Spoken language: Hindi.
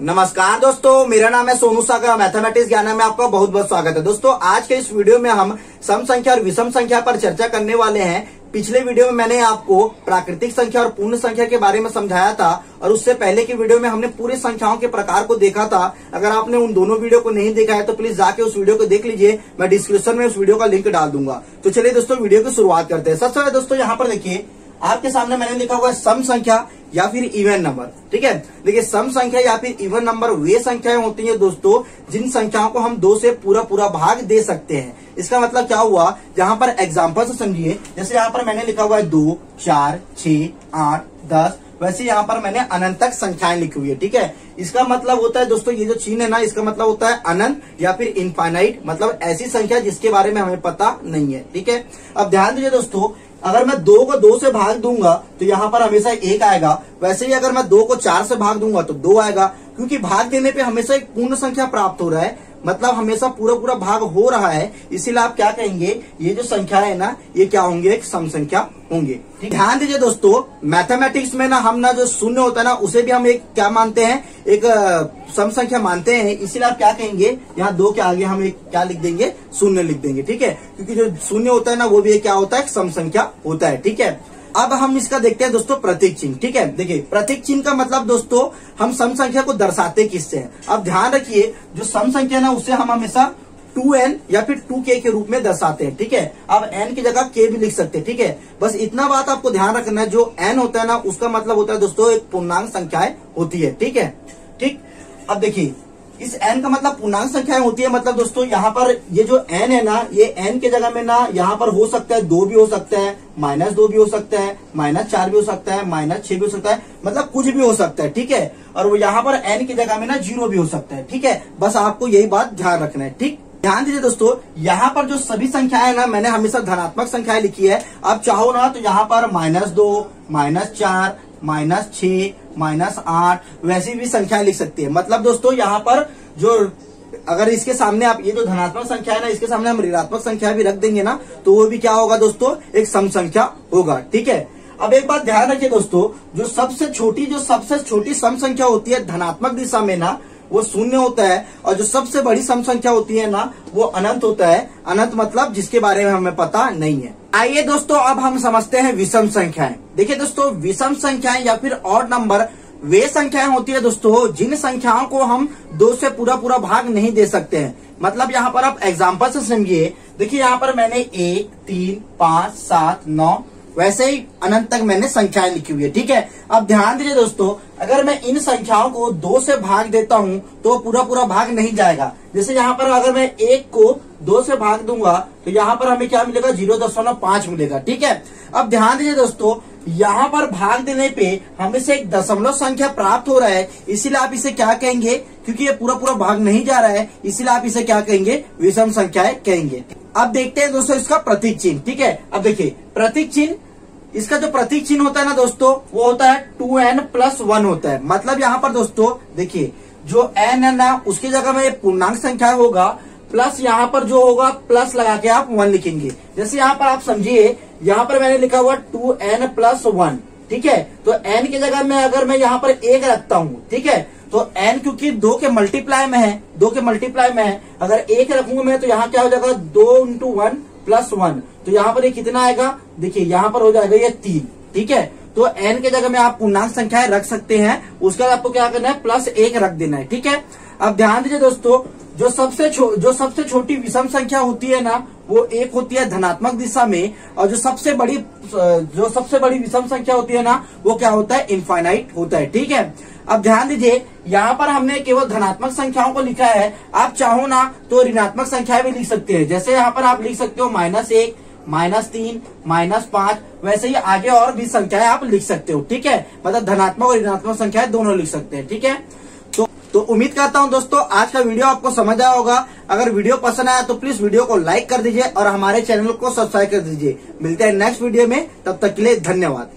नमस्कार दोस्तों, मेरा नाम है सोनू सागर। मैथमेटिक्स ज्ञान में आपका बहुत बहुत स्वागत है। दोस्तों, आज के इस वीडियो में हम सम संख्या और विषम संख्या पर चर्चा करने वाले हैं। पिछले वीडियो में मैंने आपको प्राकृतिक संख्या और पूर्ण संख्या के बारे में समझाया था और उससे पहले की वीडियो में हमने पूरी संख्याओं के प्रकार को देखा था। अगर आपने उन दोनों वीडियो को नहीं देखा है तो प्लीज जाके उस वीडियो को देख लीजिए। मैं डिस्क्रिप्शन में उस वीडियो का लिंक डाल दूंगा। तो चलिए दोस्तों, वीडियो की शुरुआत करते हैं। सबसे पहले दोस्तों यहाँ पर देखिए, आपके सामने मैंने लिखा हुआ है सम संख्या या फिर इवन नंबर। ठीक है, देखिए सम संख्या या फिर इवन नंबर वे संख्याएं होती हैं दोस्तों जिन संख्याओं को हम 2 से पूरा भाग दे सकते हैं। इसका मतलब क्या हुआ, यहाँ पर एग्जाम्पल से समझिए। जैसे यहाँ पर मैंने लिखा हुआ है 2, 4, 6, 8, 10, वैसे यहाँ पर मैंने अनंत तक संख्याएं लिखी हुई है। ठीक है, इसका मतलब होता है दोस्तों, ये जो चिन्ह है ना, इसका मतलब होता है अनंत या फिर इनफाइनाइट, मतलब ऐसी संख्या जिसके बारे में हमें पता नहीं है। ठीक है, अब ध्यान दीजिए दोस्तों, अगर मैं 2 को 2 से भाग दूंगा तो यहाँ पर हमेशा 1 आएगा। वैसे ही अगर मैं 2 को 4 से भाग दूंगा तो 2 आएगा, क्योंकि भाग देने पे हमेशा एक पूर्ण संख्या प्राप्त हो रहा है, मतलब हमेशा पूरा भाग हो रहा है। इसीलिए आप क्या कहेंगे, ये जो संख्या है ना, ये क्या होंगे, एक सम संख्या होंगे। ध्यान दीजिए दोस्तों, मैथमेटिक्स में ना हम ना जो शून्य होता है ना, उसे भी हम एक क्या मानते हैं, एक सम संख्या मानते हैं। इसीलिए आप क्या कहेंगे, यहाँ 2 के आगे हम एक क्या लिख देंगे, शून्य लिख देंगे। ठीक है, क्योंकि जो शून्य होता है ना, वो भी क्या होता है, एक सम संख्या होता है। ठीक है, अब हम इसका देखते हैं दोस्तों प्रतीक चिन्ह। ठीक है, देखिए प्रतीक चिन्ह का मतलब दोस्तों, हम सम संख्या को दर्शाते किससे हैं। अब ध्यान रखिए, जो सम संख्या ना, उससे हम हमेशा 2n या फिर 2k के रूप में दर्शाते हैं। ठीक है, अब n की जगह k भी लिख सकते हैं। ठीक है, बस इतना बात आपको ध्यान रखना है, जो n होता है ना, उसका मतलब होता है दोस्तों एक पूर्णांक संख्याएं होती है। ठीक है, ठीक। अब देखिए, इस n का मतलब पूर्णांक संख्याएं होती है। मतलब दोस्तों यहाँ पर ये जो n है ना, ये n के जगह में ना यहाँ पर हो सकता है 2 भी हो सकता है, -2 भी हो सकता है, -4 भी हो सकता है, -6 भी हो सकता है, मतलब कुछ भी हो सकता है। ठीक है, और वो यहाँ पर n की जगह में ना 0 भी हो सकता है। ठीक है, बस आपको यही बात ध्यान रखना है। ठीक, ध्यान दीजिए दोस्तों, यहाँ पर जो सभी संख्याएं ना, मैंने हमेशा धनात्मक संख्याएं लिखी है। आप चाहो ना तो यहाँ पर -2, -4, -6, -8 वैसी भी संख्याएं लिख सकती है। मतलब दोस्तों यहाँ पर जो, अगर इसके सामने आप ये जो धनात्मक संख्या है ना, इसके सामने हम ऋणात्मक संख्या भी रख देंगे ना, तो वो भी क्या होगा दोस्तों, एक सम संख्या होगा। ठीक है, अब एक बात ध्यान रखिए दोस्तों, जो सबसे छोटी सम संख्या होती है धनात्मक दिशा में ना, वो 0 होता है, और जो सबसे बड़ी सम संख्या होती है ना, वो अनंत होता है। अनंत मतलब जिसके बारे में हमें पता नहीं है। आइए दोस्तों, अब हम समझते हैं विषम संख्याएं। देखिए दोस्तों, विषम संख्याएं या फिर ऑड नंबर वे संख्याएं होती है दोस्तों जिन संख्याओं को हम 2 से पूरा भाग नहीं दे सकते हैं। मतलब यहाँ पर आप एग्जाम्पल से समझिए। देखिए यहाँ पर मैंने 1, 3, 5, 7, 9 वैसे ही अनंत तक मैंने संख्याएं लिखी हुई है। ठीक है, अब ध्यान दीजिए दोस्तों, अगर मैं इन संख्याओं को 2 से भाग देता हूं तो पूरा भाग नहीं जाएगा। जैसे यहाँ पर अगर मैं 1 को 2 से भाग दूंगा तो यहाँ पर हमें क्या मिलेगा, 0.5 मिलेगा। ठीक है, अब ध्यान दीजिए दोस्तों, यहाँ पर भाग देने पे हमें से एक दशमलव संख्या प्राप्त हो रहा है। इसीलिए आप इसे क्या कहेंगे, क्योंकि ये पूरा भाग नहीं जा रहा है, इसीलिए आप इसे क्या कहेंगे, विषम संख्याएं कहेंगे। अब देखते हैं दोस्तों इसका प्रतीक चिन्ह। ठीक है, अब देखिए प्रतीक चिन्ह, इसका जो प्रतीक चिन्ह होता है ना दोस्तों, वो होता है 2n+1 होता है। मतलब यहाँ पर दोस्तों देखिए, जो n है ना, उसकी जगह में पूर्णांक संख्या होगा, प्लस यहाँ पर जो होगा प्लस लगा के आप 1 लिखेंगे। जैसे यहाँ पर आप समझिए, यहाँ पर मैंने लिखा हुआ 2n+1। ठीक है, तो n की जगह में अगर मैं यहाँ पर 1 रखता हूँ, ठीक है, तो n क्योंकि 2 के मल्टीप्लाई में है, 2 के मल्टीप्लाई में है, अगर 1 रखूंगा मैं तो यहाँ क्या हो जाएगा, 2 × 1 + 1, तो यहाँ पर ये कितना आएगा, देखिए यहाँ पर हो जाएगा ये 3। ठीक है, तो n के जगह में आप पूर्णांक संख्याएं रख सकते हैं, उसके बाद आपको क्या करना है, +1 रख देना है। ठीक है, अब ध्यान दीजिए दोस्तों, जो सबसे छोटी विषम संख्या होती है ना, वो 1 होती है धनात्मक दिशा में, और जो सबसे बड़ी विषम संख्या होती है ना, वो क्या होता है, इनफाइनाइट होता है। ठीक है, अब ध्यान दीजिए, यहाँ पर हमने केवल धनात्मक संख्याओं को लिखा है। आप चाहो ना तो ऋणात्मक संख्याएं भी लिख सकते हैं। जैसे यहाँ पर आप लिख सकते हो -1, -3, -5, वैसे ही आगे और भी संख्याएं आप लिख सकते हो। ठीक है, मतलब धनात्मक और ऋणात्मक संख्याएं दोनों लिख सकते हैं। ठीक है, तो उम्मीद करता हूं दोस्तों आज का वीडियो आपको समझ आया होगा। अगर वीडियो पसंद आया तो प्लीज वीडियो को लाइक कर दीजिए और हमारे चैनल को सब्सक्राइब कर दीजिए। मिलते हैं नेक्स्ट वीडियो में, तब तक के लिए धन्यवाद।